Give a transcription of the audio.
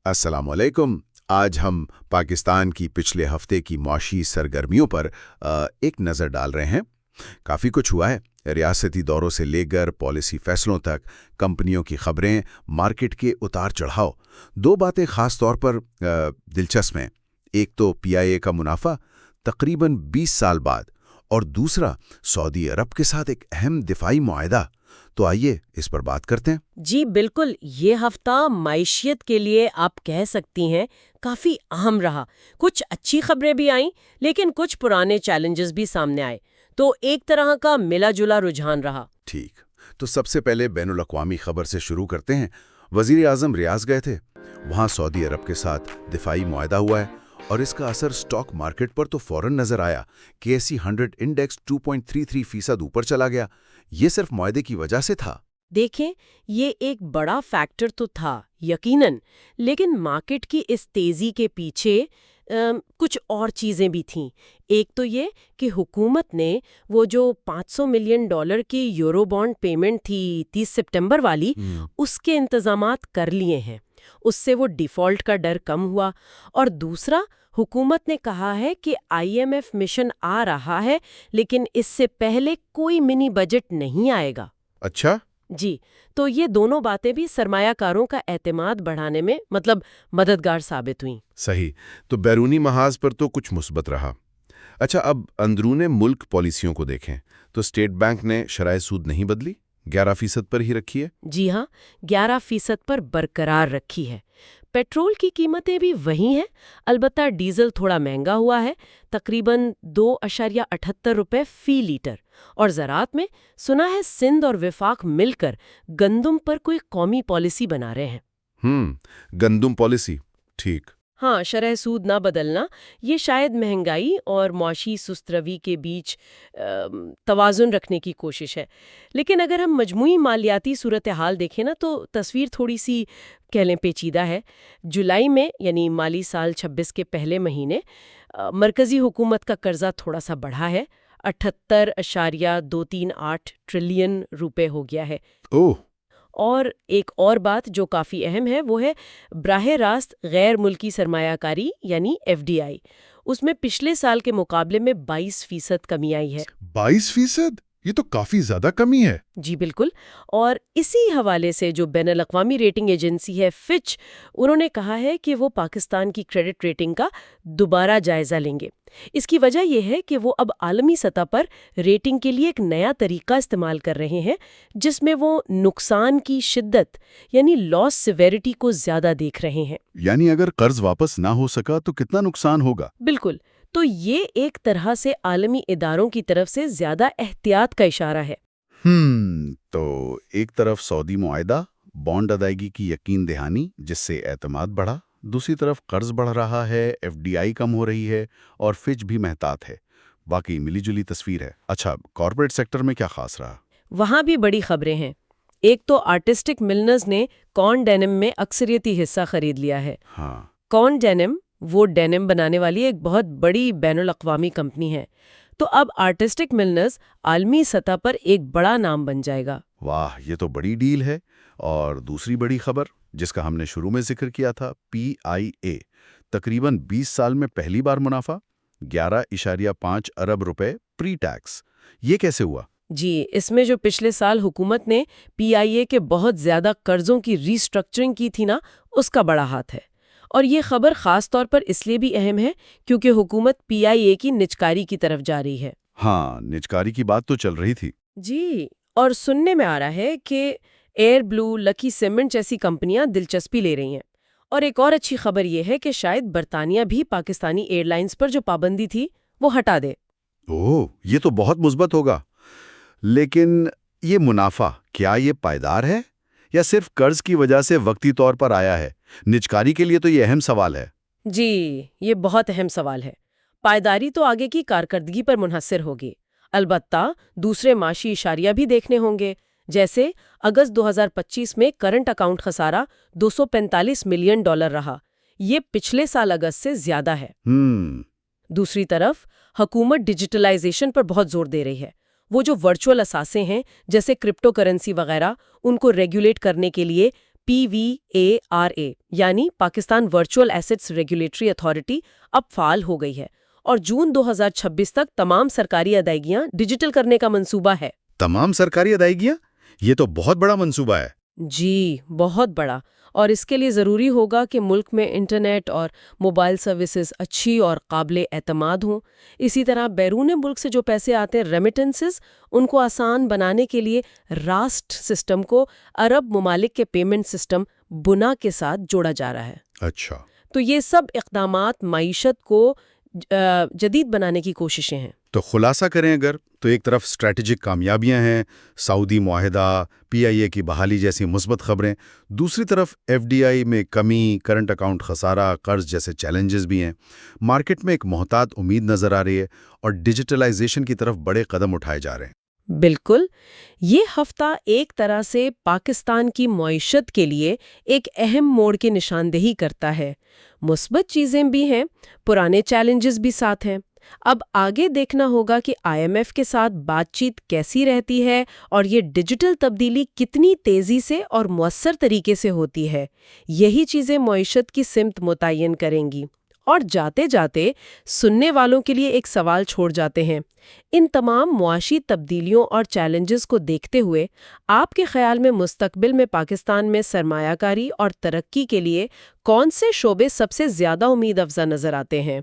السلام علیکم۔ آج ہم پاکستان کی پچھلے ہفتے کی معاشی سرگرمیوں پر ایک نظر ڈال رہے ہیں۔ کافی کچھ ہوا ہے، ریاستی دوروں سے لے کر پالیسی فیصلوں تک، کمپنیوں کی خبریں، مارکیٹ کے اتار چڑھاؤ۔ دو باتیں خاص طور پر دلچسپ ہیں، ایک تو پی آئی اے کا منافع تقریباً 20 سال بعد، اور دوسرا سعودی عرب کے ساتھ ایک اہم دفاعی معاہدہ۔ تو آئیے اس پر بات کرتے ہیں۔ جی بالکل، یہ ہفتہ معیشت کے لیے آپ کہہ سکتی ہیں کافی اہم رہا۔ کچھ اچھی خبریں بھی آئیں، لیکن کچھ پرانے چیلنجز بھی سامنے آئے، تو ایک طرح کا ملا جلا رجحان رہا۔ ٹھیک، تو سب سے پہلے بین الاقوامی خبر سے شروع کرتے ہیں۔ وزیر اعظم ریاض گئے تھے، وہاں سعودی عرب کے ساتھ دفاعی معاہدہ ہوا ہے، اور اس کا اثر سٹاک مارکیٹ پر تو فوراً نظر آیا۔ KSE 100 انڈیکس 2.33% اوپر چلا گیا۔ یہ صرف معاہدے کی وجہ سے تھا؟ دیکھیں، یہ ایک بڑا فیکٹر تو تھا یقیناً، لیکن مارکیٹ کی اس تیزی کے پیچھے کچھ اور چیزیں بھی تھیں۔ ایک تو یہ کہ حکومت نے وہ جو $500 ملین کی یورو بانڈ پیمنٹ تھی 30 ستمبر والی، اس کے انتظامات کر لیے ہیں۔ اس سے وہ ڈیفالٹ کا ڈر کم ہوا۔ اور دوسرا، حکومت نے کہا ہے کہ IMF مشن آ رہا ہے، لیکن اس سے پہلے کوئی منی بجٹ نہیں آئے گا۔ اچھا، جی، تو یہ دونوں باتیں بھی سرمایہ کاروں کا اعتماد بڑھانے میں مددگار ثابت ہوئیں۔ صحیح، تو بیرونی محاذ پر تو کچھ مثبت رہا۔ اچھا، اب اندرون ملک پالیسیوں کو دیکھیں تو اسٹیٹ بینک نے شرح سود نہیں بدلی، 11% پر ہی رکھی ہے۔ جی ہاں، 11% پر برقرار رکھی ہے۔ پیٹرول کی قیمتیں بھی وہی ہیں، البتہ ڈیزل تھوڑا مہنگا ہوا ہے، تقریباً $2.78 فی لیٹر۔ اور زراعت میں سنا ہے سندھ اور وفاق مل کر گندم پر کوئی قومی پالیسی بنا رہے ہیں۔ گندم پالیسی، ٹھیک۔ ہاں، شرح سود نہ بدلنا، یہ شاید مہنگائی اور معاشی سست روی کے بیچ توازن رکھنے کی کوشش ہے۔ لیکن اگر ہم مجموعی مالیاتی صورتحال دیکھیں نا، تو تصویر تھوڑی سی کہہ لیں پیچیدہ ہے۔ جولائی میں، یعنی مالی سال 26 کے پہلے مہینے، مرکزی حکومت کا قرضہ تھوڑا سا بڑھا ہے، 78.238 ٹریلین روپے ہو گیا ہے۔ اور ایک اور بات جو کافی اہم ہے وہ ہے براہ راست غیر ملکی سرمایہ کاری یعنی FDI۔ اس میں پچھلے سال کے مقابلے میں 22% کمی آئی ہے۔ 22%؟ یہ تو کافی زیادہ کمی ہے۔ جی بالکل، اور اسی حوالے سے جو بین الاقوامی ریٹنگ ایجنسی ہے فچ، انہوں نے کہا ہے کہ وہ پاکستان کی کریڈٹ ریٹنگ کا دوبارہ جائزہ لیں گے۔ اس کی وجہ یہ ہے کہ وہ اب عالمی سطح پر ریٹنگ کے لیے ایک نیا طریقہ استعمال کر رہے ہیں، جس میں وہ نقصان کی شدت یعنی لاس سیویرٹی کو زیادہ دیکھ رہے ہیں۔ یعنی اگر قرض واپس نہ ہو سکا تو کتنا نقصان ہوگا؟ بالکل، تو یہ ایک طرح سے عالمی اداروں کی طرف سے زیادہ احتیاط کا اشارہ ہے۔ تو ایک طرف سعودی معاہدہ، بانڈ ادائیگی کی یقین دہانی جس سے اعتماد بڑھا، دوسری طرف قرض بڑھ رہا ہے، FDI کم ہو رہی ہے، اور فچ بھی محتاط ہے۔ واقعی ملی جلی تصویر ہے۔ اچھا، کارپوریٹ سیکٹر میں کیا خاص رہا؟ وہاں بھی بڑی خبریں ہیں۔ ایک تو آرٹسٹک ملنرز نے کون ڈینم میں اکثریتی حصہ خرید لیا ہے۔ کون ڈینم وہ ڈینم بنانے والی ایک بہت بڑی بین الاقوامی کمپنی ہے، تو اب آرٹسٹک ملنرز عالمی سطح پر ایک بڑا نام بن جائے گا۔ واہ، یہ تو بڑی ڈیل ہے۔ اور دوسری بڑی خبر جس کا ہم نے شروع میں ذکر کیا تھا، PIA، تقریباً 20 سال میں پہلی بار منافع، 11.5 ارب روپے پری ٹیکس۔ یہ کیسے ہوا؟ جی، اس میں جو پچھلے سال حکومت نے PIA کے بہت زیادہ قرضوں کی ری اسٹرکچرنگ کی تھی نا، اس کا بڑا ہاتھ ہے۔ اور یہ خبر خاص طور پر اس لیے بھی اہم ہے کیونکہ حکومت PIA کی نجکاری کی طرف جا رہی ہے۔ ہاں، نجکاری کی بات تو چل رہی تھی۔ جی، اور سننے میں آ رہا ہے کہ ایئر بلو، لکی سیمنٹ جیسی کمپنیاں دلچسپی لے رہی ہیں۔ اور ایک اور اچھی خبر یہ ہے کہ شاید برطانیہ بھی پاکستانی ایئر لائنز پر جو پابندی تھی وہ ہٹا دے۔ یہ تو بہت مثبت ہوگا۔ لیکن یہ منافع کیا یہ پائیدار ہے یا صرف قرض کی وجہ سے وقتی طور پر آیا ہے؟ نجکاری کے لیے تو یہ اہم سوال ہے۔ جی، یہ بہت اہم سوال ہے۔ پائیداری تو آگے کی کارکردگی پر منحصر ہوگی، البتہ دوسرے معاشی اشاریہ بھی دیکھنے ہوں گے، جیسے اگست 2025 میں کرنٹ اکاؤنٹ خسارہ $245 ملین رہا۔ یہ پچھلے سال اگست سے زیادہ ہے۔ دوسری طرف حکومت ڈیجیٹلائزیشن پر بہت زور دے رہی ہے۔ وہ جو ورچوئل اثاثے ہیں جیسے کرپٹو کرنسی وغیرہ، ان کو ریگولیٹ کرنے کے لیے PVARA یعنی Pakistan virtual assets regulatory authority اب فعال ہو گئی ہے اور جون 2026 تک تمام سرکاری ادائیگیاں ڈیجیٹل کرنے کا منصوبہ ہے۔ تمام سرکاری ادائیگیاں؟ یہ تو بہت بڑا منصوبہ ہے۔ جی بہت بڑا، اور اس کے لیے ضروری ہوگا کہ ملک میں انٹرنیٹ اور موبائل سروسز اچھی اور قابل اعتماد ہوں۔ اسی طرح بیرون ملک سے جو پیسے آتے ہیں ریمیٹنسز، ان کو آسان بنانے کے لیے راسٹ سسٹم کو عرب ممالک کے پیمنٹ سسٹم بنا کے ساتھ جوڑا جا رہا ہے۔ اچھا، تو یہ سب اقدامات معیشت کو جدید بنانے کی کوششیں ہیں۔ تو خلاصہ کریں اگر تو ایک طرف اسٹریٹجک کامیابیاں ہیں، سعودی معاہدہ، PIA کی بحالی جیسی مثبت خبریں، دوسری طرف FDI میں کمی، کرنٹ اکاؤنٹ خسارہ، قرض جیسے چیلنجز بھی ہیں۔ مارکیٹ میں ایک محتاط امید نظر آ رہی ہے اور ڈیجیٹلائزیشن کی طرف بڑے قدم اٹھائے جا رہے ہیں۔ بالکل، یہ ہفتہ ایک طرح سے پاکستان کی معیشت کے لیے ایک اہم موڑ کی نشاندہی کرتا ہے۔ مثبت چیزیں بھی ہیں، پرانے چیلنجز بھی ساتھ ہیں۔ اب آگے دیکھنا ہوگا کہ IMF کے ساتھ بات چیت کیسی رہتی ہے اور یہ ڈیجیٹل تبدیلی کتنی تیزی سے اور مؤثر طریقے سے ہوتی ہے۔ یہی چیزیں معیشت کی سمت متعین کریں گی۔ اور جاتے جاتے سننے والوں کے لیے ایک سوال چھوڑ جاتے ہیں، ان تمام معاشی تبدیلیوں اور چیلنجز کو دیکھتے ہوئے آپ کے خیال میں مستقبل میں پاکستان میں سرمایہ کاری اور ترقی کے لیے کون سے شعبے سب سے زیادہ امید افزا نظر آتے ہیں؟